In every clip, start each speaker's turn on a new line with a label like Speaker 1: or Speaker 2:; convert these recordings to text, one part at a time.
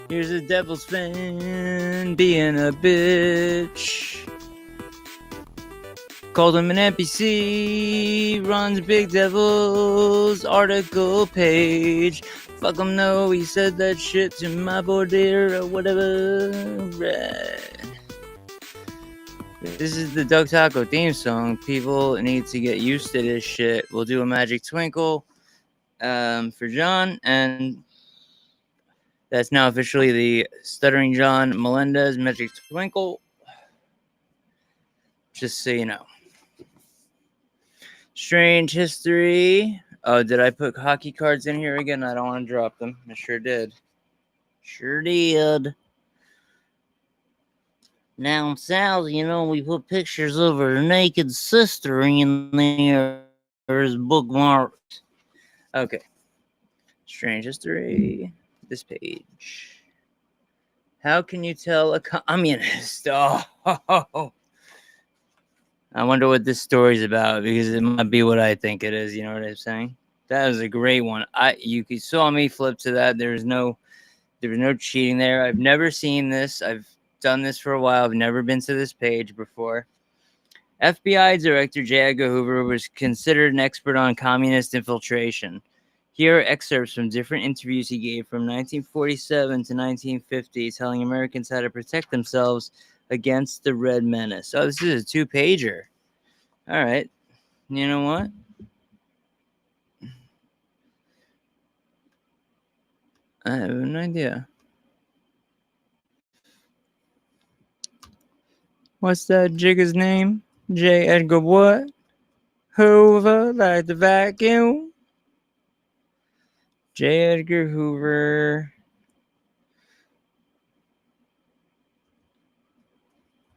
Speaker 1: Here's a devil's fan being a bitch. Called him an NPC, runs Big Devil's article page. Fuck him, no, he said that shit to my border or whatever. Right. This is the Doug Taco theme song. People need to get used to this shit. We'll do a Magic Twinkle for John, and that's now officially the Stuttering John Melendez Magic Twinkle. Just so you know. Strange history. Oh, did I put hockey cards in here again? I don't want to drop them. I sure did. Sure did. Now, Sal, you know, we put pictures of her naked sister in there as bookmarks. Okay. Strange history. This page. How can you tell a communist? Oh. I wonder what this story's about, because it might be what I think it is. You know what I'm saying? That was a great one. You saw me flip to that. There was no cheating there. I've never seen this. I've done this for a while. I've never been to this page before. FBI Director J. Edgar Hoover was considered an expert on communist infiltration. Here are excerpts from different interviews he gave from 1947 to 1950, telling Americans how to protect themselves against the Red Menace. Oh, this is a 2-pager. All right. You know what? I have an idea. What's that jigger's name? J. Edgar what? Hoover, like the vacuum? J. Edgar Hoover.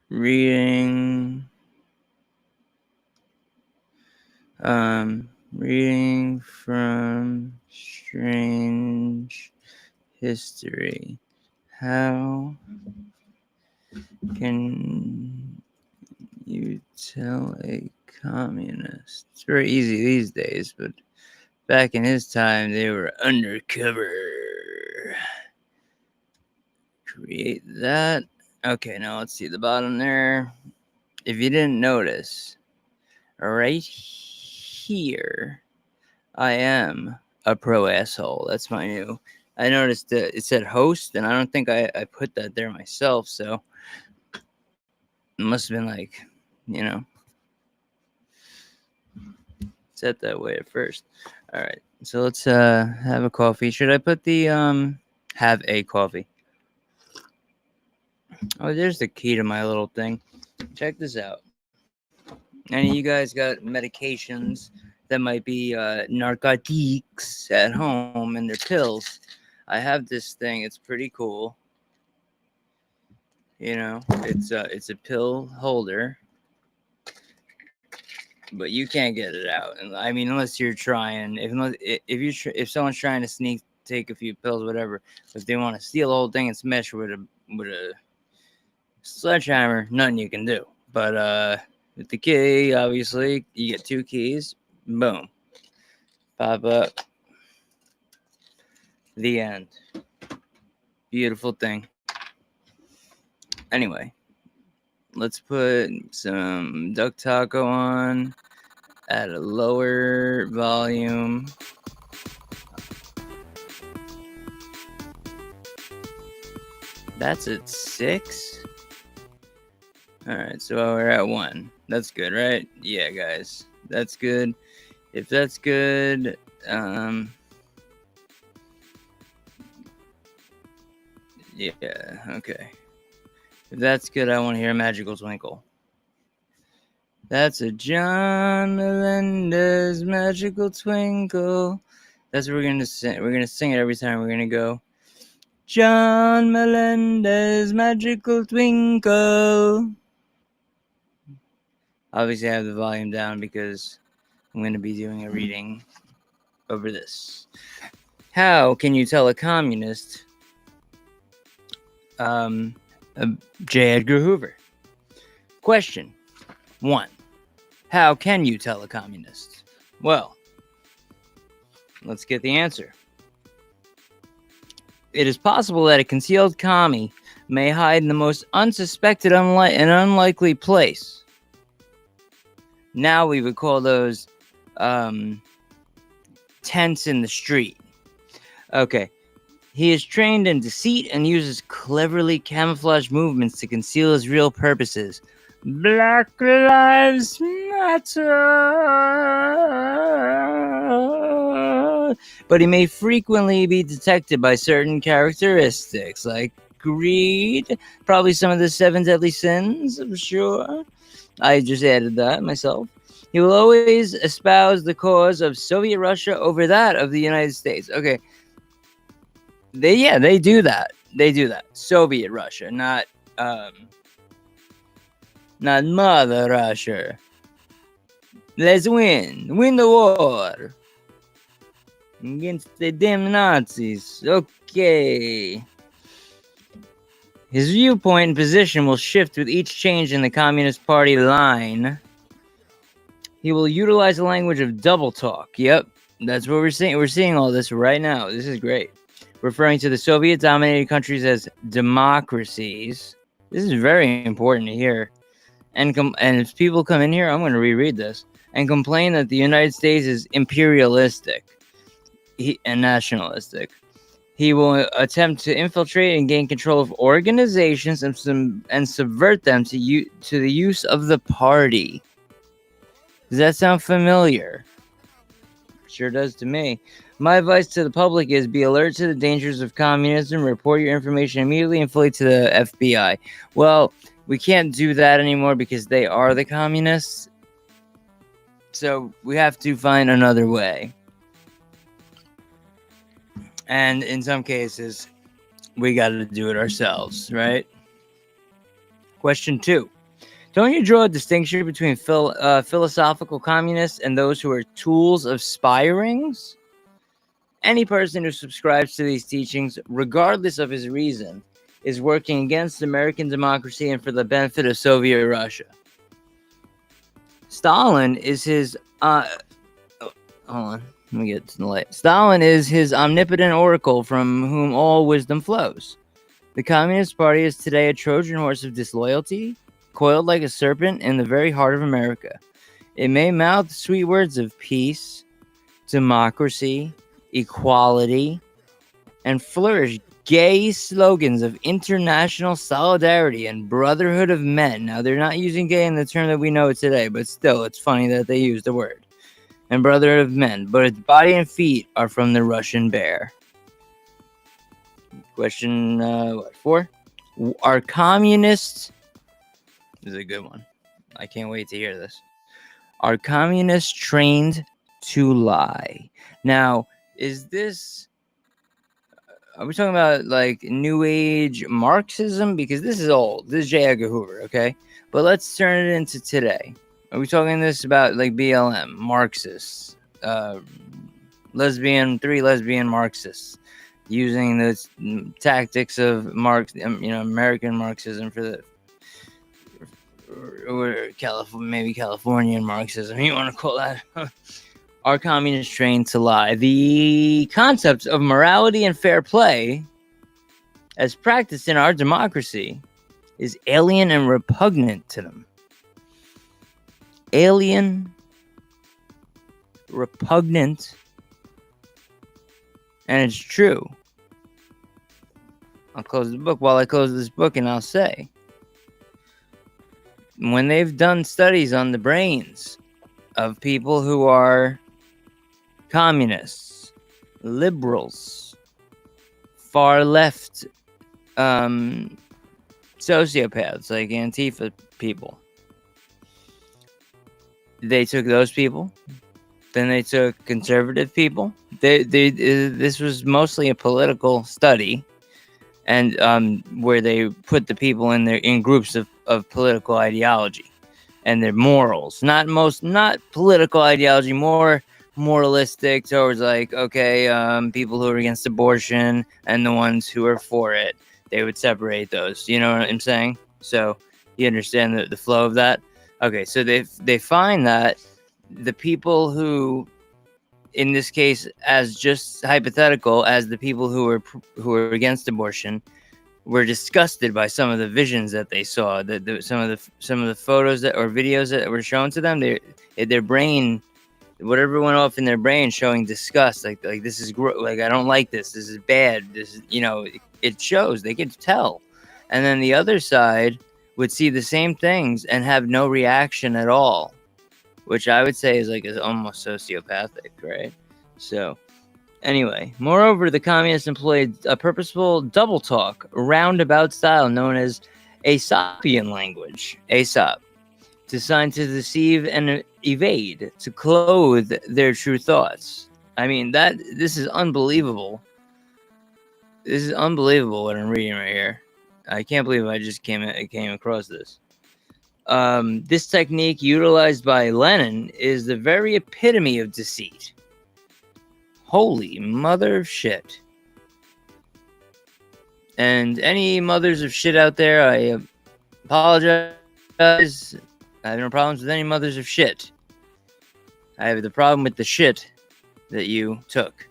Speaker 1: Reading from Strange History. How can you tell a communist? It's very easy these days, but back in his time, they were undercover. Create that. Okay, now let's see the bottom there. If you didn't notice, right here, I am a pro asshole. That's my new. I noticed that it said host, and I don't think I put that there myself, so it must have been like, you know, set that way at first. All right, so let's have a coffee. Should I put the have a coffee? Oh, there's the key to my little thing. Check this out. Any of you guys got medications that might be narcotics at home and they're pills? I have this thing. It's pretty cool. You know, it's a pill holder, but you can't get it out. I mean, unless you're trying. If someone's trying to take a few pills, whatever. If they want to steal the whole thing and smash with a sledgehammer, nothing you can do. But with the key, obviously, you get 2 keys. Boom. Pop up. The end. Beautiful thing. Anyway, let's put some duck taco on at a lower volume. That's at 6. All right, so we're at 1. That's good, right? Yeah, guys, that's good. If that's good, yeah, okay. If that's good, I want to hear Magical Twinkle. That's a John Melendez Magical Twinkle. That's what we're gonna sing. We're gonna sing it every time. We're gonna go, John Melendez Magical Twinkle. Obviously, I have the volume down because I'm gonna be doing a reading over this. How can you tell a communist? J. Edgar Hoover. Question 1. How can you tell a communist? Well, let's get the answer. It is possible that a concealed commie may hide in the most unsuspected and unlikely place. Now we would call those tents in the street. Okay. He is trained in deceit and uses cleverly camouflaged movements to conceal his real purposes. Black Lives Matter. But he may frequently be detected by certain characteristics like greed, probably some of the 7 deadly sins, I'm sure. I just added that myself. He will always espouse the cause of Soviet Russia over that of the United States. Okay. They do that. They do that. Soviet Russia, not Mother Russia. Let's win the war against the damn Nazis. Okay. His viewpoint and position will shift with each change in the Communist Party line. He will utilize the language of double talk. Yep, that's what we're seeing. We're seeing all this right now. This is great. Referring to the Soviet-dominated countries as democracies. This is very important to hear. And if people come in here, I'm going to reread this. And complain that the United States is imperialistic and nationalistic. He will attempt to infiltrate and gain control of organizations and subvert them to the use of the party. Does that sound familiar? Sure does to me. My advice to the public is be alert to the dangers of communism. Report your information immediately and fully to the FBI. Well, we can't do that anymore because they are the communists. So we have to find another way. And in some cases, we got to do it ourselves, right? Question 2. Don't you draw a distinction between philosophical communists and those who are tools of spy rings? Any person who subscribes to these teachings, regardless of his reason, is working against American democracy and for the benefit of Soviet Russia. Stalin is his... hold on. Let me get to the light. Stalin is his omnipotent oracle from whom all wisdom flows. The Communist Party is today a Trojan horse of disloyalty, coiled like a serpent in the very heart of America. It may mouth sweet words of peace, democracy, equality, and flourish gay slogans of international solidarity and brotherhood of men. Now, they're not using gay in the term that we know today, but still, it's funny that they use the word. And brotherhood of men, but its body and feet are from the Russian bear. Question 4. Are communists... This is a good one. I can't wait to hear this. Are communists trained to lie? Now, is this... Are we talking about, like, New Age Marxism? Because this is old. This is J. Edgar Hoover, okay? But let's turn it into today. Are we talking this about, like, BLM, Marxists, three lesbian Marxists, using the tactics of American Marxism for the... Or maybe Californian Marxism, you want to call that? Are communists trained to lie? The concept of morality and fair play, as practiced in our democracy, is alien and repugnant to them. Alien, repugnant, and it's true. I'll close the book while I close this book, and I'll say, when they've done studies on the brains of people who are communists, liberals, far left sociopaths like Antifa people, they took those people. Then they took conservative people. This was mostly a political study, and where they put the people in groups of political ideology and their morals. Not political ideology, more moralistic towards like, okay, people who are against abortion and the ones who are for it. They would separate those. You know what I'm saying? So you understand the flow of that? Okay, so they find that the people who, in this case, as just hypothetical, as the people who were against abortion, were disgusted by some of the visions that they saw, some of the photos that or videos that were shown to them. Their brain, whatever went off in their brain, showing disgust, like this is like, I don't like this. This is bad. This is, it shows. They could tell. And then the other side would see the same things and have no reaction at all, which I would say is almost sociopathic, right? So anyway, moreover, the communists employed a purposeful double talk, roundabout style known as Aesopian language, Aesop, designed to deceive and evade, to clothe their true thoughts. I mean, this is unbelievable. This is unbelievable what I'm reading right here. I can't believe I just came across this. This technique, utilized by Lenin, is the very epitome of deceit. Holy mother of shit. And any mothers of shit out there, I apologize. I have no problems with any mothers of shit. I have the problem with the shit that you took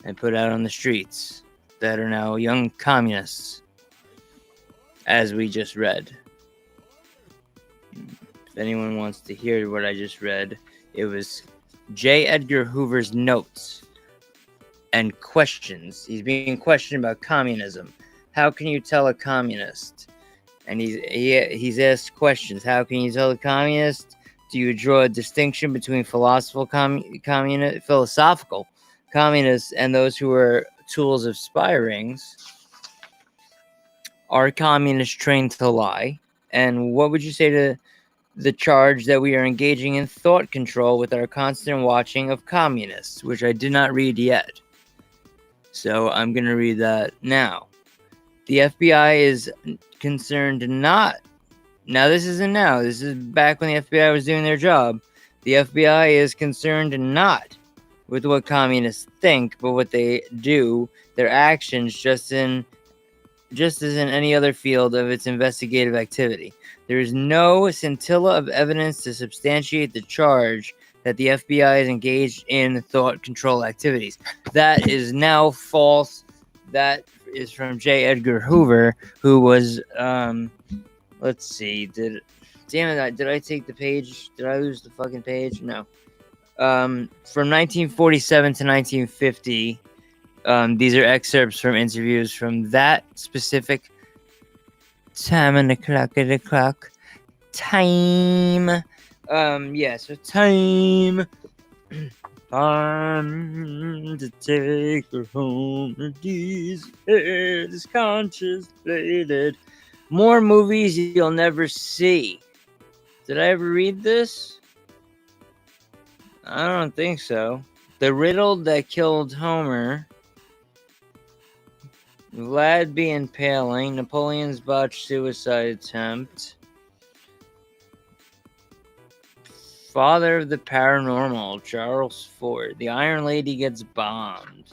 Speaker 1: and put out on the streets that are now young communists, as we just read. If anyone wants to hear what I just read, it was J. Edgar Hoover's notes and questions. He's being questioned about communism. How can you tell a communist? And he's asked questions. How can you tell a communist? Do you draw a distinction between philosophical communists and those who are tools of spy rings? Are communists trained to lie? And what would you say to the charge that we are engaging in thought control with our constant watching of communists, which I did not read yet? So I'm going to read that now. The FBI is concerned not... Now, this isn't now. This is back when the FBI was doing their job. The FBI is concerned not with what communists think, but what they do, their actions, just as in any other field of its investigative activity. There is no scintilla of evidence to substantiate the charge that the FBI is engaged in thought control activities. That is now false. That is from J. Edgar Hoover, who was, let's see, did I take the page? Did I lose the fucking page? No. From 1947 to 1950, these are excerpts from interviews from that specific time on the clock at the clock. Time. So time. Time to take her home to these heads contemplated. More movies you'll never see. Did I ever read this? I don't think so. The riddle that killed Homer. Vlad B. Impaling. Napoleon's botched suicide attempt. Father of the Paranormal, Charles Ford. The Iron Lady gets bombed.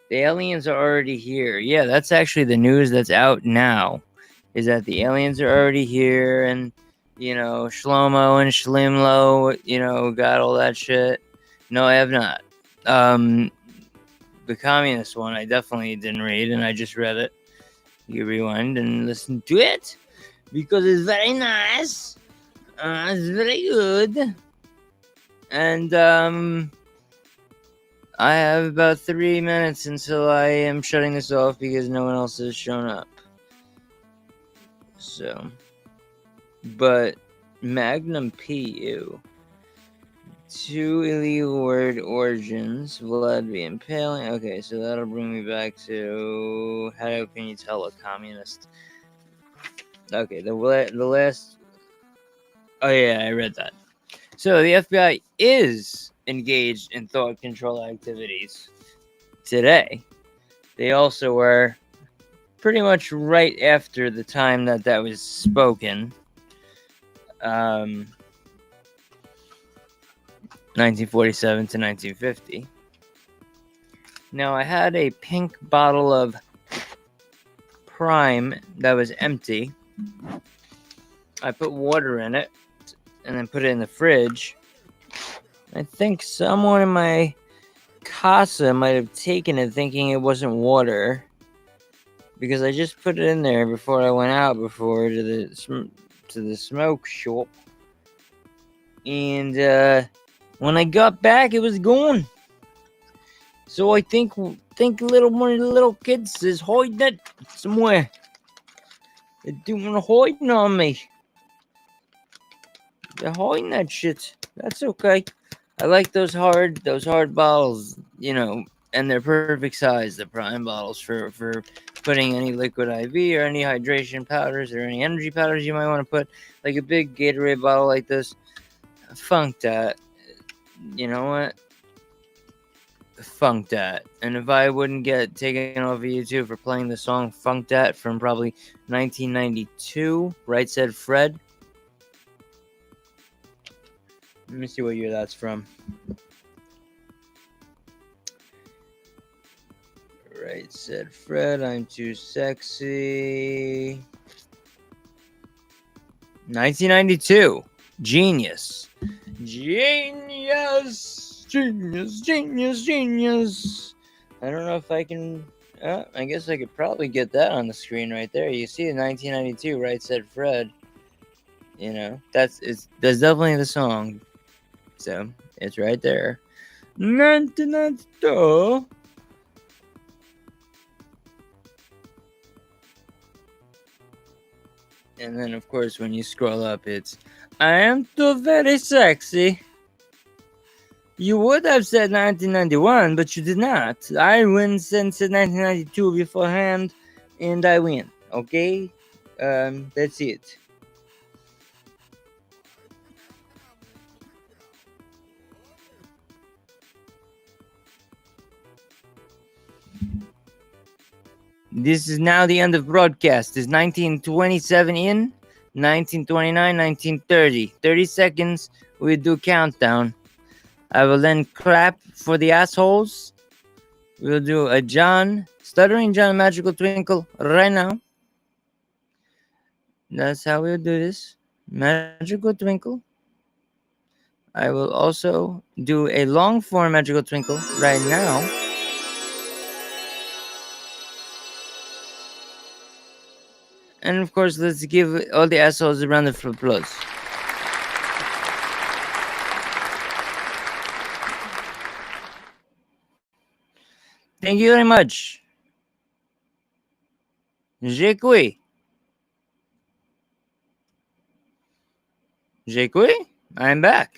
Speaker 1: The aliens are already here. Yeah, that's actually the news that's out now. Is that the aliens are already here, and, Shlomo and Shlimlo, got all that shit. No, I have not. The communist one, I definitely didn't read, and I just read it. You rewind and listen to it, because it's very nice. It's very good. And, I have about 3 minutes until I am shutting this off because no one else has shown up. So, But Magnum PU. 2 illegal word origins. Vlad be impaling. Okay, so that'll bring me back to how can you tell a communist? Okay, the last. Oh yeah, I read that. So the FBI is engaged in thought control activities today. They also were pretty much right after the time that was spoken. 1947 to 1950. Now I had a pink bottle of Prime that was empty. I put water in it and then put it in the fridge. I think someone in my casa might have taken it thinking it wasn't water, because I just put it in there before I went out to the smoke shop, and when I got back, it was gone. So I think one of the little kids is hiding it somewhere. They're hiding on me. They're hiding that shit. That's okay. I like those hard bottles, and they're perfect size. The Prime bottles for putting any liquid IV or any hydration powders or any energy powders you might want to put, like a big Gatorade bottle like this. Funk that. You know what? Funk that. And if I wouldn't get taken off of YouTube for playing the song Funk That from probably 1992, Right Said Fred. Let me see what year that's from. Right Said Fred, I'm too sexy. 1992. Genius. Genius. Genius. Genius. Genius. I don't know if I can. I guess I could probably get that on the screen right there. You see, 1992, Right Said Fred. That's definitely the song. So it's right there. 1992. And then, of course, when you scroll up, it's I am too very sexy. You would have said 1991, but you did not. I win since 1992 beforehand, and I win. Okay? That's it. This is now the end of broadcast. Is 1927 in? 1929, 1930. 30 seconds. We do countdown. I will then clap for the assholes. We'll do a Stuttering John Magical Twinkle right now. That's how we'll do this. Magical Twinkle. I will also do a long form Magical Twinkle right now. And of course, let's give all the assholes a round of applause. Thank you very much. J'ai cuit. I'm back.